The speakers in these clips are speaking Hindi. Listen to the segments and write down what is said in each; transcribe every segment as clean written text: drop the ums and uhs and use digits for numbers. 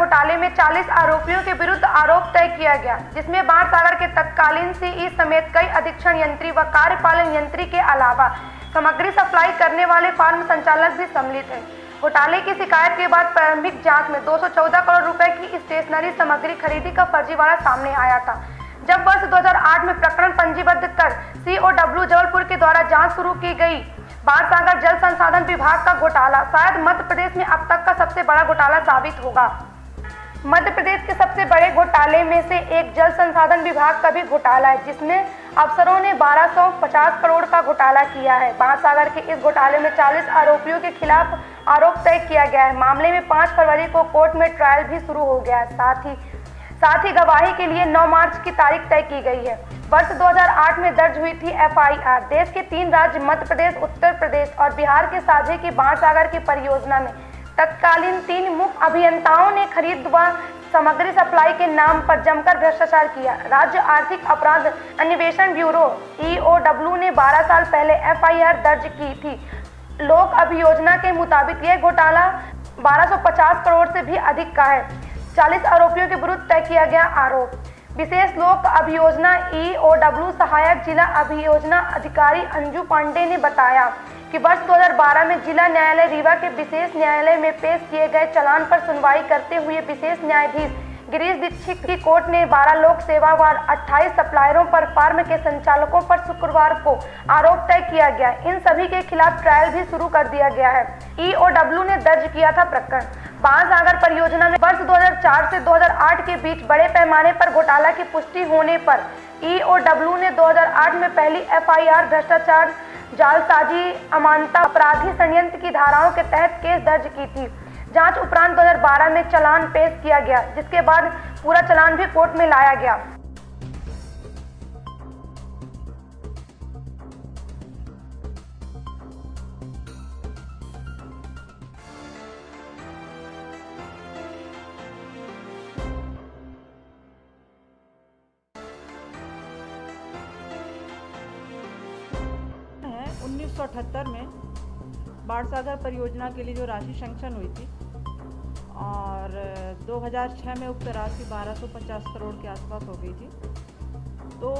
घोटाले में 40 आरोपियों के विरुद्ध आरोप तय किया गया, जिसमें बाणसागर के तत्कालीन सीई समेत कई अधीक्षण यंत्री व कार्यपालन यंत्री के अलावा सामग्री सप्लाई करने वाले फार्म संचालक भी सम्मिलित हैं। घोटाले की शिकायत के बाद प्रारंभिक जांच में 214 करोड़ रुपए की स्टेशनरी सामग्री खरीदी का फर्जीवाड़ा सामने आया था। जब वर्ष 2008 में प्रकरण पंजीबद्ध कर COW जबलपुर के द्वारा जांच शुरू की गई, बाणसागर जल संसाधन विभाग का घोटाला शायद मध्य प्रदेश में अब तक का सबसे बड़ा घोटाला साबित होगा। मध्य प्रदेश के सबसे बड़े घोटाले में से एक जल संसाधन विभाग का भी घोटाला है, जिसमें अफसरों ने 1250 करोड़ का घोटाला किया है। बाणसागर के इस घोटाले में 40 आरोपियों के खिलाफ आरोप तय किया गया है। मामले में 5 फरवरी को कोर्ट में ट्रायल भी शुरू हो गया है। साथ ही गवाही के लिए 9 मार्च की तारीख तय की गई है। वर्ष 2008 में दर्ज हुई थी FIR। देश के 3 राज्य मध्य प्रदेश, उत्तर प्रदेश और बिहार के साझे की बाणसागर की परियोजना में तत्कालीन 3 मुख्य अभियंताओं ने खरीद व सामग्री सप्लाई के नाम पर जमकर भ्रष्टाचार किया। राज्य आर्थिक अपराध अन्वेषण ब्यूरो EOW ने 12 साल पहले FIR दर्ज की थी। लोक अभियोजना के मुताबिक यह घोटाला 1250 करोड़ से भी अधिक का है। 40 आरोपियों के विरुद्ध तय किया गया आरोप। विशेष लोक अभियोजना EOW सहायक जिला अभियोजना अधिकारी अंजू पांडे ने बताया कि वर्ष 2012 में जिला न्यायालय रीवा के विशेष न्यायालय में पेश किए गए चालान पर सुनवाई करते हुए विशेष न्यायाधीश गिरीश दीक्षित की कोर्ट ने 12 लोक सेवा व 28 सप्लायरों पर फार्म के संचालकों पर शुक्रवार को आरोप तय किया गया। इन सभी के खिलाफ ट्रायल भी शुरू कर दिया गया है। EOW ने दर्ज किया था प्रकरण। बाणसागर परियोजना में वर्ष 2004 से 2008 के बीच बड़े पैमाने पर घोटाला की पुष्टि होने पर EOW ने 2008 में पहली FIR भ्रष्टाचार, जालसाजी, अमानता, अपराधी षड्यंत्र की धाराओं के तहत केस दर्ज की थी। जांच उपरांत 2012 में चालान पेश किया गया, जिसके बाद पूरा चालान भी कोर्ट में लाया गया। है 1978 में बाणसागर परियोजना के लिए जो राशि सैंक्शन हुई थी और 2006 में उक्त राशि 1250 करोड़ के आसपास हो गई थी। तो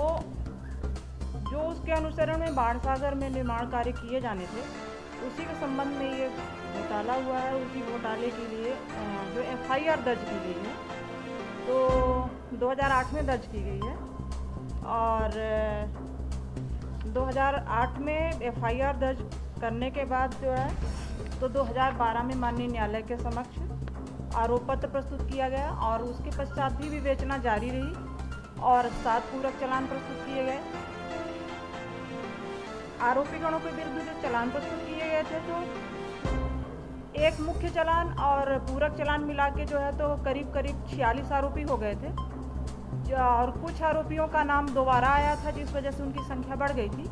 जो उसके अनुसरण में बाणसागर में निर्माण कार्य किए जाने थे, उसी के संबंध में ये घोटाला हुआ है। उसी घोटाले के लिए जो FIR दर्ज की गई है, तो 2008 में दर्ज की गई है और 2008 में FIR दर्ज करने के बाद जो है तो 2012 में माननीय न्यायालय के समक्ष आरोप पत्र प्रस्तुत किया गया और उसके पश्चात भी विवेचना जारी रही और 7 पूरक चालान प्रस्तुत किए गए। आरोपी गणों के विरुद्ध जो चालान प्रस्तुत किए गए थे, तो एक मुख्य चालान और पूरक चालान मिला के जो है तो करीब 46 आरोपी हो गए थे और कुछ आरोपियों का नाम दोबारा आया था, जिस वजह से उनकी संख्या बढ़ गई थी।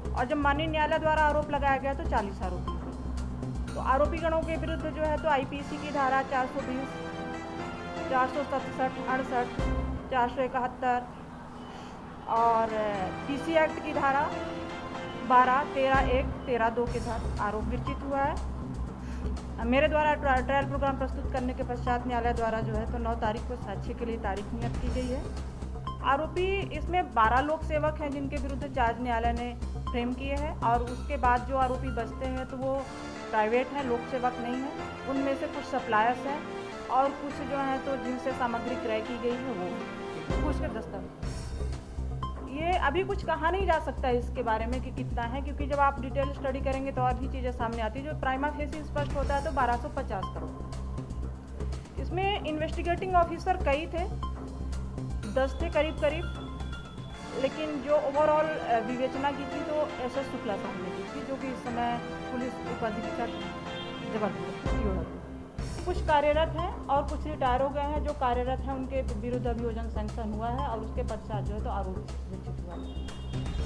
और जब माननीय न्यायालय द्वारा आरोप लगाया गया तो 40 आरोपी थे। तो आरोपी गणों के विरुद्ध जो है तो IPC की धारा 420, 467, 68, 471 और PC एक्ट की धारा 12, 13(1), 13(2) के साथ आरोप विरचित हुआ है। मेरे द्वारा ट्रायल प्रोग्राम प्रस्तुत करने के पश्चात न्यायालय द्वारा जो है तो 9 तारीख को साक्ष्य के लिए तारीख नियत की गई है। आरोपी इसमें 12 लोक सेवक हैं जिनके विरुद्ध चार्ज न्यायालय ने फ्रेम किए हैं और उसके बाद जो आरोपी बचते हैं तो वो प्राइवेट हैं, लोक सेवक नहीं हैं। उनमें से कुछ सप्लायर्स हैं और कुछ जो हैं तो जिनसे सामग्री क्रय की गई है वो कुछ के दस्तावेज। ये अभी कुछ कहा नहीं जा सकता है इसके बारे में कि कितना है, क्योंकि जब आप डिटेल स्टडी करेंगे तो और भी चीज़ें सामने आती है। जो प्राइमा फेसी स्पष्ट होता है तो 1250 करोड़। इसमें इन्वेस्टिगेटिंग ऑफिसर कई थे, 10 थे करीब, लेकिन जो ओवरऑल विवेचना की थी तो SS शुक्ला साहब ने की थी, जो कि इस समय पुलिस उपाधीक्षक जबलपुर। कुछ कार्यरत हैं और कुछ रिटायर हो गए हैं। जो कार्यरत हैं उनके विरुद्ध अभियोजन सैंक्शन हुआ है और उसके पश्चात जो है तो आरोप विरचित हुआ है।